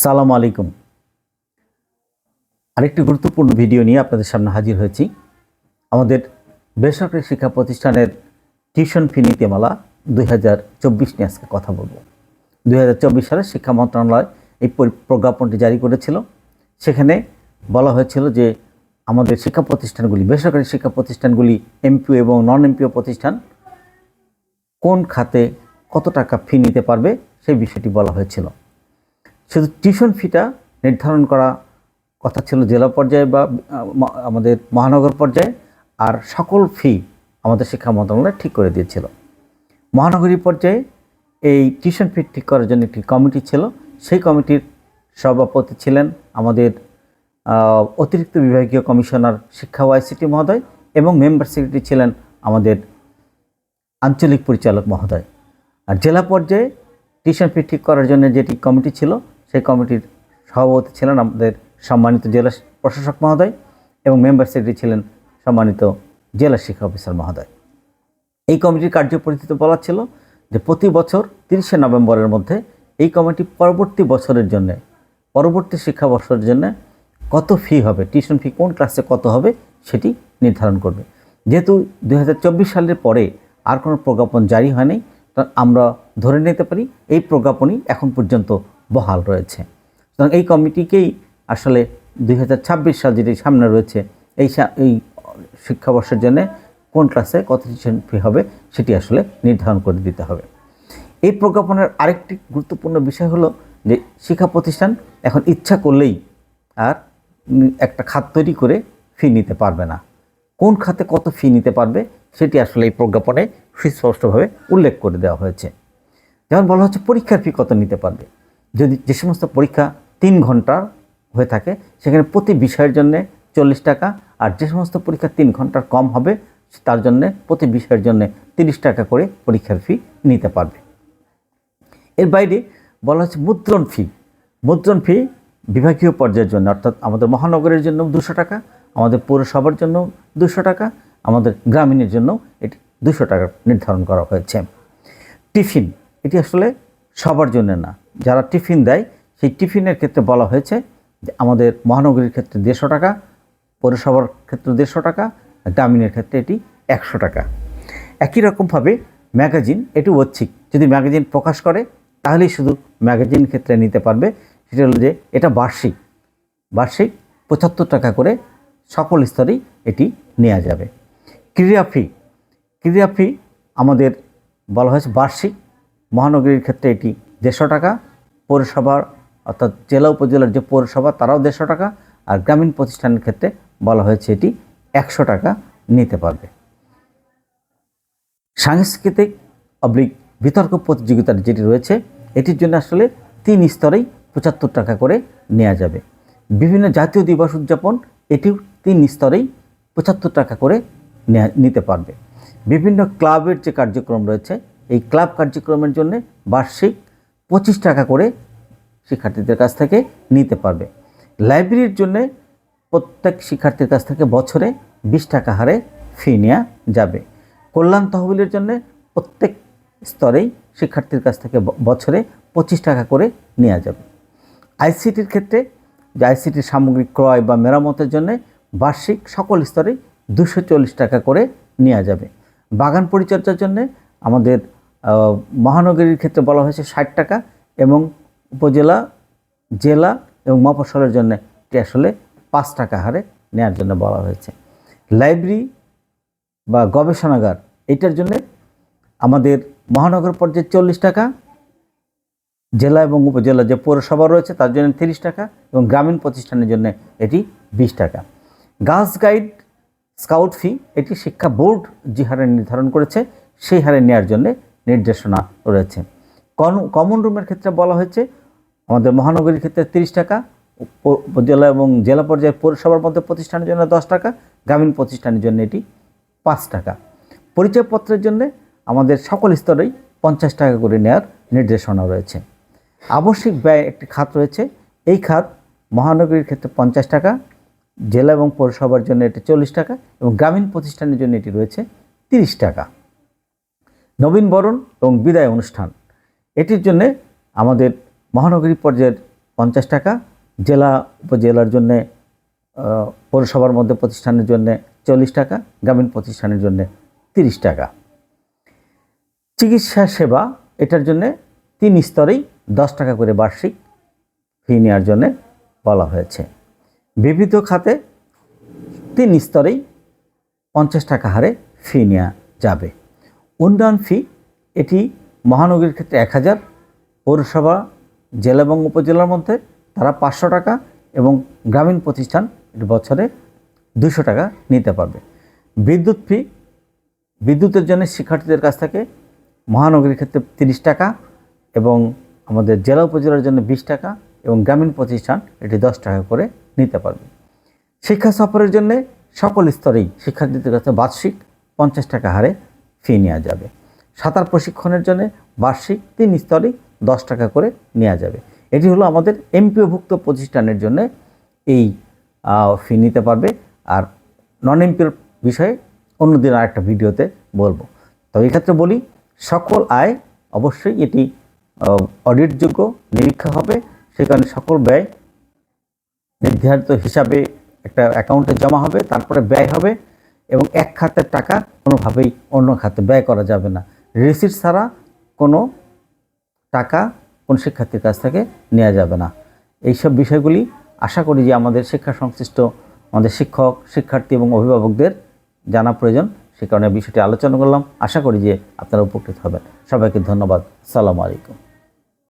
সালামু আলাইকুম। আরেকটি গুরুত্বপূর্ণ ভিডিও নিয়ে আপনাদের সামনে হাজির হয়েছি। আমাদের বেসরকারি শিক্ষা প্রতিষ্ঠানের টিউশন ফি নীতিমালা 2024 নিয়ে আজকে কথা বলবো। 2024 সালে শিক্ষা মন্ত্রণালয় এই প্রজ্ঞাপনটি জারি করেছিল। সেখানে বলা হয়েছিল যে আমাদের শিক্ষা প্রতিষ্ঠানগুলি, বেসরকারি শিক্ষা প্রতিষ্ঠানগুলি, এমপিও এবং নন এমপিও প্রতিষ্ঠান কোন খাতে কত টাকা ফি নিতে পারবে সেই বিষয়টি বলা হয়েছিল। শুধু টিউশন ফিটা নির্ধারণ করা কথা ছিল জেলা পর্যায়ে বা আমাদের মহানগর পর্যায়ে, আর সকল ফি আমাদের শিক্ষা মন্ত্রণালয় ঠিক করে দিয়েছিল। মহানগরী পর্যায়ে এই টিউশন ফি ঠিক করার জন্য একটি কমিটি ছিল। সেই কমিটির সভাপতি ছিলেন আমাদের অতিরিক্ত বিভাগীয় কমিশনার শিক্ষা ও আইসিটি মহোদয়, এবং মেম্বার সেক্রেটারি ছিলেন আমাদের আঞ্চলিক পরিচালক মহোদয়। আর জেলা পর্যায়ে টিউশন ফি ঠিক করার জন্য যেটি কমিটি ছিল, সেই কমিটির সভাপতি ছিলেন আমাদের সম্মানিত জেলা প্রশাসক মহোদয়, এবং মেম্বার সেক্রেটারি ছিলেন সম্মানিত জেলা শিক্ষা অফিসার মহোদয়। এই কমিটির কার্যপরিধিতে বলা ছিল যে প্রতি বছর 30শে নভেম্বরের মধ্যে এই কমিটি পরবর্তী বছরের জন্য, পরবর্তী শিক্ষাবর্ষের জন্য কত ফি হবে, টিউশন ফি কোন ক্লাসে কত হবে সেটি নির্ধারণ করবে। যেহেতু 2024 সালের পরে আর কোনো প্রজ্ঞাপন জারি হয়নি, আমরা ধরে নিতে পারি এই প্রজ্ঞাপনই এখন পর্যন্ত বহাল রয়েছে। সুতরাং এই কমিটিকেই আসলে 2026 সাল যেটি সামনে রয়েছে, এই শিক্ষাবর্ষের জন্য কোন ক্লাসে কত টিউশন ফি হবে সেটি আসলে নির্ধারণ করে দিতে হবে। এই প্রজ্ঞাপনের আরেকটি গুরুত্বপূর্ণ বিষয় হলো যে শিক্ষা প্রতিষ্ঠান এখন ইচ্ছা করলেই আর একটা খাত তৈরি করে ফি নিতে পারবে না। কোন খাতে কত ফি নিতে পারবে সেটি আসলে এই প্রজ্ঞাপনে সুস্পষ্টভাবে উল্লেখ করে দেওয়া হয়েছে। যেমন বলা হচ্ছে পরীক্ষার ফি কত নিতে পারবে। যদি যে সমস্ত পরীক্ষা 3 ঘন্টার হয়ে থাকে সেখানে প্রতি বিষয়ের জন্য 40 টাকা, আর যে সমস্ত পরীক্ষা 3 ঘন্টার কম হবে তার জন্য প্রতি বিষয়ের জন্য 30 টাকা করে পরীক্ষার ফি নিতে পারবে। এর বাইরে বলা হচ্ছে মুদ্রণ ফি। মুদ্রণ ফি বিভাগীয় পর্যায়ের জন্য, অর্থাৎ আমাদের মহানগরের জন্য 200 টাকা, আমাদের পৌরসভার জন্য 200 টাকা, আমাদের গ্রামীণের জন্য এটি 200 টাকা নির্ধারণ করা হয়েছে। টিফিন, এটি আসলে সবার জন্য না, যারা টিফিন দেয় সেই টিফিনের ক্ষেত্রে বলা হয়েছে যে আমাদের মহানগরীর ক্ষেত্রে 150 টাকা, পৌরসভার ক্ষেত্রে 150 টাকা, গ্রামীণের ক্ষেত্রে এটি 100 টাকা। একই রকমভাবে ম্যাগাজিন, এটি ঐচ্ছিক, যদি ম্যাগাজিন প্রকাশ করে তাহলেই শুধু ম্যাগাজিন ক্ষেত্রে নিতে পারবে। সেটা হলো যে এটা বার্ষিক 75 টাকা করে সকল স্তরেই এটি নেওয়া যাবে। ক্রীড়া ফি আমাদের বলা হয়েছে বার্ষিক, মহানগরীর ক্ষেত্রে এটি 150 টাকা, পৌরসভার অর্থাৎ জেলা উপজেলার যে পৌরসভা তারাও 150 টাকা, আর গ্রামীণ প্রতিষ্ঠানের ক্ষেত্রে বলা হয়েছে এটি 100 টাকা নিতে পারবে। সাংস্কৃতিক বিতর্ক প্রতিযোগিতার যেটি রয়েছে এটির জন্য আসলে 3 স্তরেই 75 টাকা করে নেওয়া যাবে। বিভিন্ন জাতীয় দিবস উদযাপন, এটিও 3 স্তরেই 75 টাকা করে নিতে পারবে। বিভিন্ন ক্লাবের যে কার্যক্রম রয়েছে এই ক্লাব কার্যক্রমের জন্য বার্ষিক 25 টাকা করে শিক্ষার্থীদের কাছ থেকে নিতে পারবে। লাইব্রেরির জন্য প্রত্যেক শিক্ষার্থীর কাছ থেকে বছরে 20 টাকা হারে ফি নেওয়া যাবে। কল্যাণ তহবিলের জন্য প্রত্যেক স্তরেই শিক্ষার্থীর কাছ থেকে বছরে 25 টাকা করে নেওয়া যাবে। আইসিটির ক্ষেত্রে যে আইসিটির সামগ্রিক ক্রয় বা মেরামতের জন্য বার্ষিক সকল স্তরেই 240 টাকা করে নেওয়া যাবে। বাগান পরিচর্যার জন্য আমাদের মহানগরীর ক্ষেত্রে বলা হয়েছে 60 টাকা, এবং উপজেলা, জেলা এবং মফস্বলের জন্য এটি আসলে 5 টাকা হারে নেওয়ার জন্য বলা হয়েছে। লাইব্রেরি বা গবেষণাগার, এটার জন্য আমাদের মহানগর পর্যায়ে 40 টাকা, জেলা এবং উপজেলা যে পৌরসভা রয়েছে তার জন্য 30 টাকা, এবং গ্রামীণ প্রতিষ্ঠানের জন্য এটি 20 টাকা। গার্লস গাইড, স্কাউট ফি, এটি শিক্ষা বোর্ড যে হারে নির্ধারণ করেছে সেই হারে নেওয়ার জন্য নির্দেশনা রয়েছে। কমন রুমের ক্ষেত্রে বলা হয়েছে আমাদের মহানগরীর ক্ষেত্রে 30 টাকা, উপজেলা এবং জেলা পর্যায়ে পৌরসভার মধ্যে প্রতিষ্ঠানের জন্য 10 টাকা, গ্রামীণ প্রতিষ্ঠানের জন্য এটি 5 টাকা। পরিচয়পত্রের জন্য আমাদের সকল স্তরেই 50 টাকা করে নেওয়ার নির্দেশনা রয়েছে। আবশ্যিক ব্যয় একটি খাত রয়েছে, এই খাত মহানগরীর ক্ষেত্রে 50 টাকা, জেলা এবং পৌরসভার জন্য এটি 40 টাকা, এবং গ্রামীণ প্রতিষ্ঠানের জন্য এটি রয়েছে 30 টাকা। নবীনবরণ এবং বিদায় অনুষ্ঠান, এটির জন্য আমাদের মহানগরী পর্যায়ের 50 টাকা, জেলা উপজেলার জন্য পৌরসভার মধ্যে প্রতিষ্ঠানের জন্য 40 টাকা, গ্রামীণ প্রতিষ্ঠানের জন্য 30 টাকা। চিকিৎসা সেবা এটার জন্য 3 স্তরেই 10 টাকা করে বার্ষিক ফি নেওয়ার জন্য বলা হয়েছে। বিবিধ খাতে 3 স্তরেই 50 টাকা হারে ফি নেওয়া যাবে। উন্নয়ন ফি এটি মহানগরীর ক্ষেত্রে 1000, পৌরসভা জেলা এবং উপজেলার মধ্যে তারা 500 টাকা এবং গ্রামীণ প্রতিষ্ঠান বছরে 200 টাকা নিতে পারবে। বিদ্যুৎ ফি, বিদ্যুতের জন্য শিক্ষার্থীদের কাছ থেকে মহানগরীর ক্ষেত্রে 30 টাকা এবং আমাদের জেলা উপজেলার জন্য 20 টাকা এবং গ্রামীণ প্রতিষ্ঠান এটি 10 টাকা করে নিতে পারবে। শিক্ষা সফরের জন্য সকল স্তরেই শিক্ষার্থীদের কাছে বার্ষিক 50 টাকা হারে ফি নেওয়া যাবে। সাঁতার প্রশিক্ষণের জন্য বার্ষিক 3 স্তরেই 10 টাকা করে নেওয়া যাবে। এটি হলো আমাদের এমপিওভুক্ত প্রতিষ্ঠানের জন্য এই ফি নিতে পারবে। আর নন এমপিওর বিষয়ে অন্যদিন আরেকটা ভিডিওতে বলবো। তো এই ক্ষেত্রে বলি, সকল আয় অবশ্যই এটি অডিটযোগ্য নিরীক্ষা হবে, সে কারণে সকল ব্যয় নির্ধারিত হিসাবে একটা অ্যাকাউন্টে জমা হবে, তারপরে ব্যয় হবে এবং এক খাতের টাকা কোনোভাবেই অন্য খাতে ব্যয় করা যাবে না। রিসিট ছাড়া কোনো টাকা কোন শিক্ষার্থীর কাছ থেকে নেওয়া যাবে না। এইসব বিষয়গুলি আশা করি যে আমাদের শিক্ষা সংশ্লিষ্ট আমাদের শিক্ষক, শিক্ষার্থী এবং অভিভাবকদের জানা প্রয়োজন, সে কারণে বিষয়টি আলোচনা করলাম। আশা করি যে আপনারা উপকৃত হবেন। সবাইকে ধন্যবাদ। আসসালামু আলাইকুম।